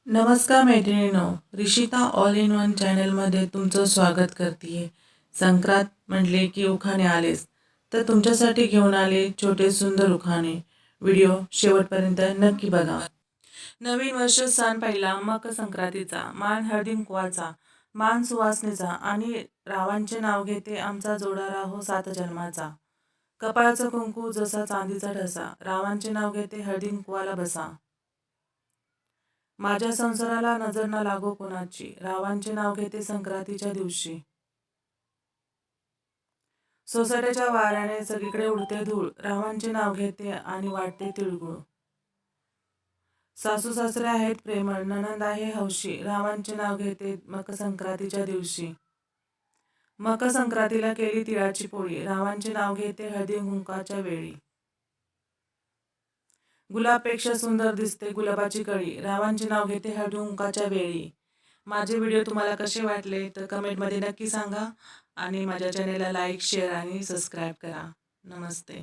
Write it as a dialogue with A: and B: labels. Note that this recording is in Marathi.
A: नमस्कार मैत्रिणींनो, रिशिता ऑल इन वन चॅनलमध्ये तुमचं स्वागत करते. संक्रांत म्हटले की उखाणे आलेच, तर तुमच्यासाठी घेऊन आले छोटे सुंदर उखाणे. व्हिडिओ शेवटपर्यंत नक्की बघा. नवीन वर्ष सण पहिला मकर संक्रांतीचा, मान हळदीकुंकवाचा, मान सुवासनेचा आणि रावांचे नाव घेते आमचा जोडा राहो सात जन्माचा. कपाळचं कुंकू जसा चांदीचा ठसा, रावांचे नाव घेते हळदीकुंकवाला बसा. माझ्या संसाराला नजर न लागो कोणाची, रावांचे नाव घेते संक्रांतीच्या दिवशी. सोसाट्याच्या वाऱ्याने सगळीकडे उडते धूळ, रावांचे नाव घेते आणि वाटते तिळगुळ. सासू सासरे आहेत प्रेमळ, नणंद आहे हौशी, रावांचे नाव घेते मकर संक्रांतीच्या दिवशी. मकर संक्रांतीला केली तिळाची पोळी, रावांचे नाव घेते हळदी कुंकाच्या वेळी. गुलाबपेक्षा सुंदर दिसते गुलाबाची कळी, रावांचे नाव घेते हळदी कुंकाच्या वेळी. माझे व्हिडिओ तुम्हाला कसे वाटले तर कमेंटमध्ये नक्की सांगा आणि माझ्या चॅनेलला लाईक, शेअर आणि सबस्क्राईब करा. नमस्ते.